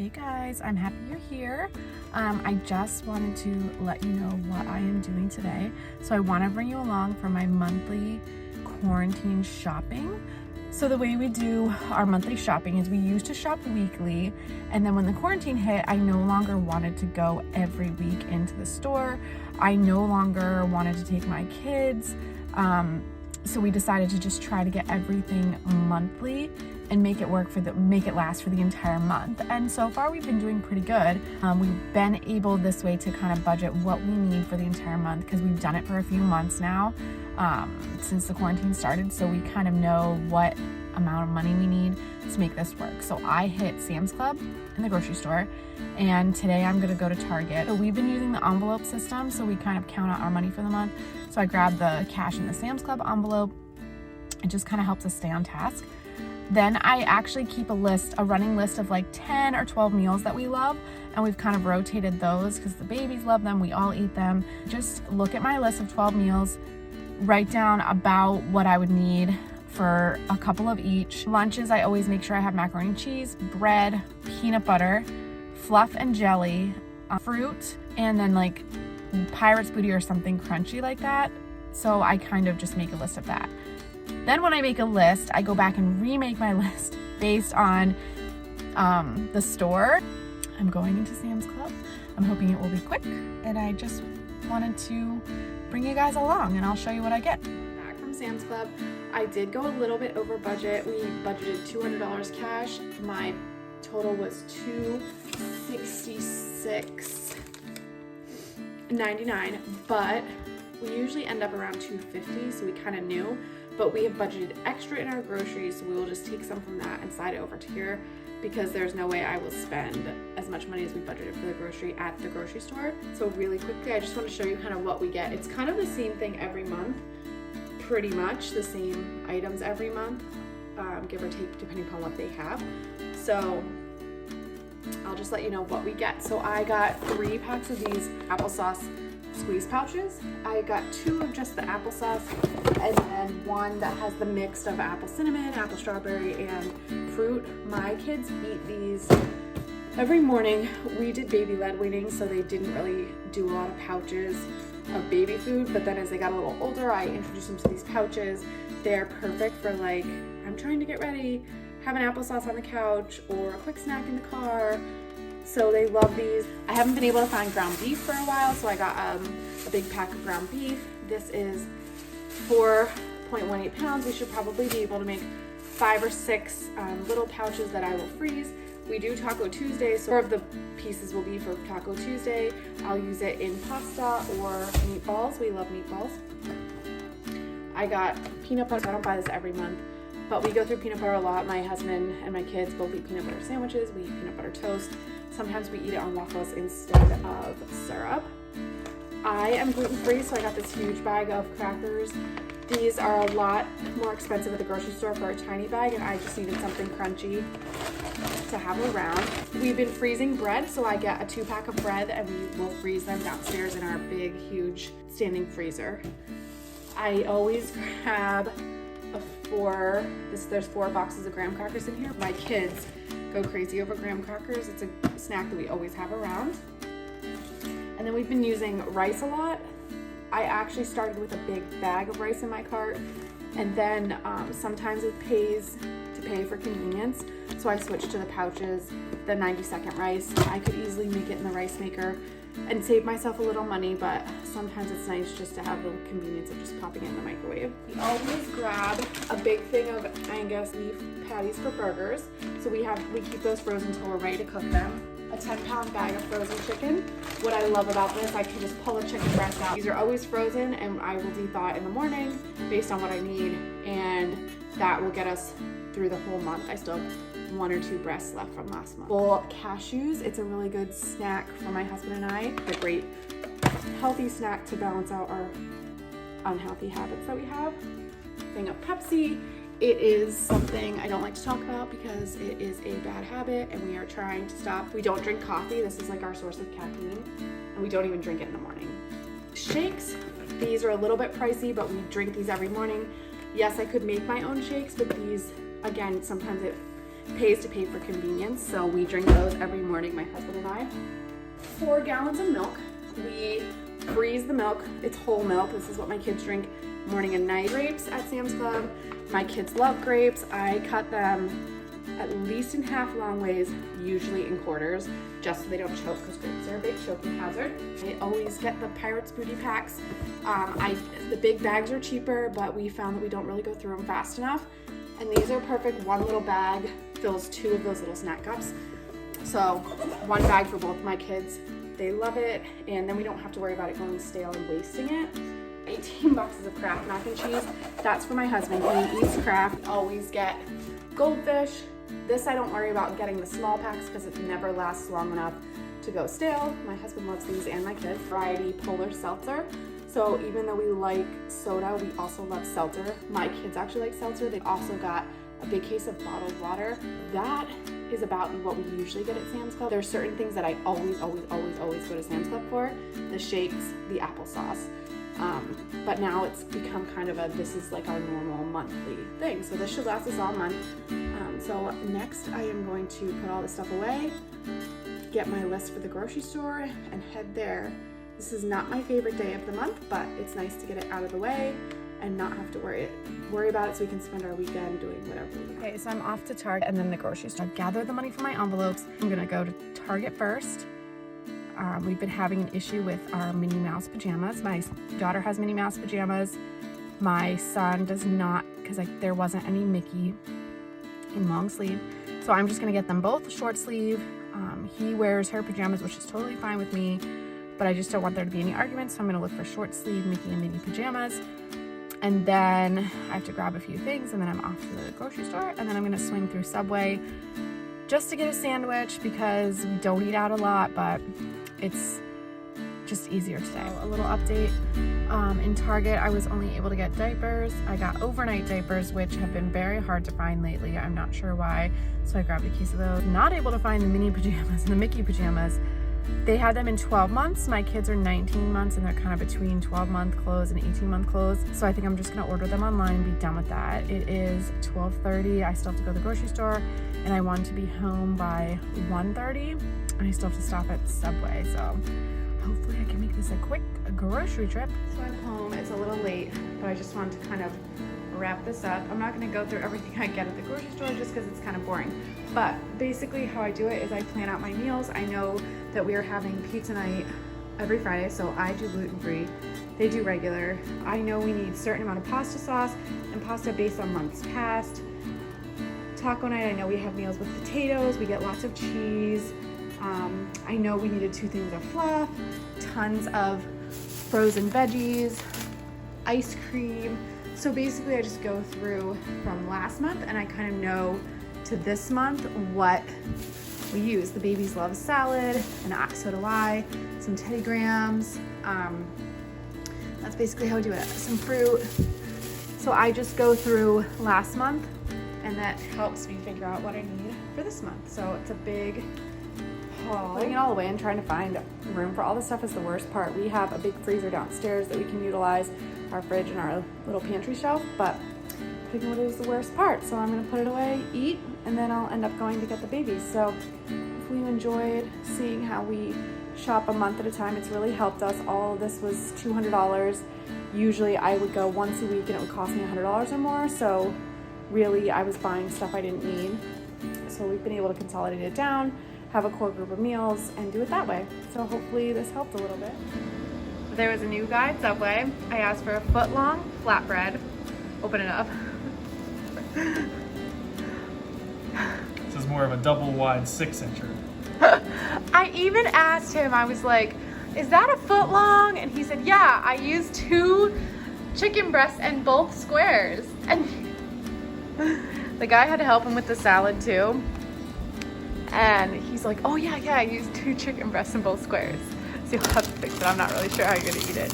Hey guys, I'm happy you're here. I just wanted to let you know what I am doing today. So I want to bring you along for my monthly quarantine shopping. So the way we do our monthly shopping is we used to shop weekly, and then when the quarantine hit, I no longer wanted to go every week into the store. I no longer wanted to take my kids. So we decided to just try to get everything monthly and make it last for the entire month. And so far we've been doing pretty good. We've been able this way to kind of budget what we need for the entire month because we've done it for a few months now, since the quarantine started. So we kind of know what amount of money we need to make this work. So I hit Sam's Club in the grocery store, and today I'm gonna go to Target. So we've been using the envelope system, so we kind of count out our money for the month. So I grabbed the cash in the Sam's Club envelope. It just kind of helps us stay on task. Then I actually keep a running list of like 10 or 12 meals that we love, and we've kind of rotated those because the babies love them, we all eat them. Just look at my list of 12 meals, write down about what I would need for a couple of each. Lunches, I always make sure I have macaroni and cheese, bread, peanut butter, fluff and jelly, fruit, and then like Pirate's Booty or something crunchy like that. So I kind of just make a list of that. Then when I make a list, I go back and remake my list based on the store. I'm going into Sam's Club. I'm hoping it will be quick, and I just wanted to bring you guys along, and I'll show you what I get. Back from Sam's Club, I did go a little bit over budget. We budgeted $200 cash. My total was $266.99, but we usually end up around $250, so we kind of knew. But we have budgeted extra in our groceries, so we will just take some from that and slide it over to here because there's no way I will spend as much money as we budgeted for the grocery at the grocery store. So really quickly, I just want to show you kind of what we get. It's kind of the same thing every month, pretty much the same items every month, give or take depending upon what they have. So I'll just let you know what we get. So I got 3 packs of these applesauce squeeze pouches. I got 2 of just the applesauce, and then 1 that has the mix of apple cinnamon, apple strawberry, and fruit. My kids eat these every morning. We did baby led weaning, so they didn't really do a lot of pouches of baby food, but then as they got a little older, I introduced them to these pouches. They're perfect for like, I'm trying to get ready, have an applesauce on the couch, or a quick snack in the car. So they love these. I haven't been able to find ground beef for a while, so I got a big pack of ground beef. This is 4.18 pounds. We should probably be able to make 5 or 6 little pouches that I will freeze. We do Taco Tuesday, so 4 of the pieces will be for Taco Tuesday. I'll use it in pasta or meatballs. We love meatballs. I got peanut butter. I don't buy this every month, but we go through peanut butter a lot. My husband and my kids both eat peanut butter sandwiches. We eat peanut butter toast. Sometimes we eat it on waffles instead of syrup. I am gluten-free, so I got this huge bag of crackers. These are a lot more expensive at the grocery store for a tiny bag, and I just needed something crunchy to have around. We've been freezing bread, so I get a 2-pack of bread, and we will freeze them downstairs in our big, huge standing freezer. I always grab there's 4 boxes of graham crackers in here. My kids go crazy over graham crackers. It's a snack that we always have around. And then we've been using rice a lot. I actually started with a big bag of rice in my cart, and then sometimes it pays to pay for convenience, so I switched to the pouches, the 90-second rice. I could easily make it in the rice maker and save myself a little money, but sometimes it's nice just to have the convenience of just popping it in the microwave. We always grab a big thing of Angus beef patties for burgers, so we keep those frozen until we're ready to cook them. A 10-pound bag of frozen chicken. What I love about this, I can just pull a chicken breast out. These are always frozen, and I will de-thaw it in the morning based on what I need, and that will get us through the whole month. I still have 1 or 2 breasts left from last month. Full cashews. It's a really good snack for my husband and I. A great healthy snack to balance out our unhealthy habits that we have. Thing of Pepsi. It is something I don't like to talk about because it is a bad habit, and we are trying to stop. We don't drink coffee. This is like our source of caffeine, and we don't even drink it in the morning. Shakes. These are a little bit pricey, but we drink these every morning. Yes, I could make my own shakes, but these, again, sometimes pays to pay for convenience. So we drink those every morning, my husband and I. 4 gallons of milk. We freeze the milk. It's whole milk. This is what my kids drink morning and night. Grapes at Sam's Club. My kids love grapes. I cut them at least in half long ways, usually in quarters, just so they don't choke, because grapes are a big choking hazard. I always get the Pirates Booty Packs. The big bags are cheaper, but we found that we don't really go through them fast enough. And these are perfect. One little bag fills 2 of those little snack cups. So 1 bag for both my kids. They love it, and then we don't have to worry about it going stale and wasting it. 18 boxes of Kraft mac and cheese. That's for my husband. He eats Kraft. Always get Goldfish. This I don't worry about getting the small packs because it never lasts long enough to go stale. My husband loves these and my kids. Variety Polar Seltzer. So even though we like soda, we also love seltzer. My kids actually like seltzer. They also got a big case of bottled water. That is about what we usually get at Sam's Club. There's certain things that I always go to Sam's Club for. The shakes, the applesauce. But now it's become kind of this is like our normal monthly thing. So this should last us all month. So next I am going to put all this stuff away, get my list for the grocery store, and head there. This is not my favorite day of the month, but it's nice to get it out of the way and not have to worry about it, so we can spend our weekend doing whatever we want. Okay, so I'm off to Target and then the grocery store. Gather the money for my envelopes. I'm gonna go to Target first. We've been having an issue with our Minnie Mouse pajamas. My daughter has Minnie Mouse pajamas. My son does not, because there wasn't any Mickey in long sleeve. So I'm just gonna get them both short sleeve. He wears her pajamas, which is totally fine with me, but I just don't want there to be any arguments. So I'm gonna look for short sleeve Mickey and Minnie pajamas. And then I have to grab a few things, and then I'm off to the grocery store, and then I'm gonna swing through Subway just to get a sandwich because we don't eat out a lot, but it's just easier today. A little update. In Target, I was only able to get diapers. I got overnight diapers, which have been very hard to find lately. I'm not sure why. So I grabbed a case of those. Not able to find the Minnie pajamas and the Mickey pajamas. They had them in 12 months. My kids are 19 months and they're kind of between 12-month clothes and 18-month clothes. So I think I'm just gonna order them online and be done with that. It is 12:30. I still have to go to the grocery store and I want to be home by 1:30 and I still have to stop at Subway. So hopefully I can make this a quick grocery trip. So I'm home. It's a little late, but I just wanted to kind of wrap this up. I'm not gonna go through everything I get at the grocery store just because it's kind of boring. But basically how I do it is I plan out my meals. I know that we are having pizza night every Friday, so I do gluten-free. They do regular. I know we need a certain amount of pasta sauce and pasta based on months past. Taco night, I know we have meals with potatoes. We get lots of cheese. I know we needed 2 things of fluff, tons of frozen veggies, ice cream. So basically I just go through from last month and I kind of know to this month what we use. The babies love salad and so do I. Some Teddy Grahams. That's basically how I do it. Some fruit. So I just go through last month and that helps me figure out what I need for this month. So it's a big haul. Putting it all away and trying to find room for all this stuff is the worst part. We have a big freezer downstairs that we can utilize, our fridge and our little pantry shelf, but putting it away is the worst part. So I'm gonna put it away, eat, and then I'll end up going to get the babies. So if you enjoyed seeing how we shop a month at a time, it's really helped us. All of this was $200. Usually I would go once a week and it would cost me $100 or more. So really I was buying stuff I didn't need. So we've been able to consolidate it down, have a core group of meals, and do it that way. So hopefully this helped a little bit. There was a new guy at Subway. I asked for a foot-long flatbread. Open it up. This is more of a double wide 6-incher. I even asked him, I was like, is that a foot long? And he said, yeah, I used 2 chicken breasts and both squares. And the guy had to help him with the salad too. And he's like, oh yeah, I used 2 chicken breasts and both squares. So you'll have to fix it. I'm not really sure how you're gonna eat it.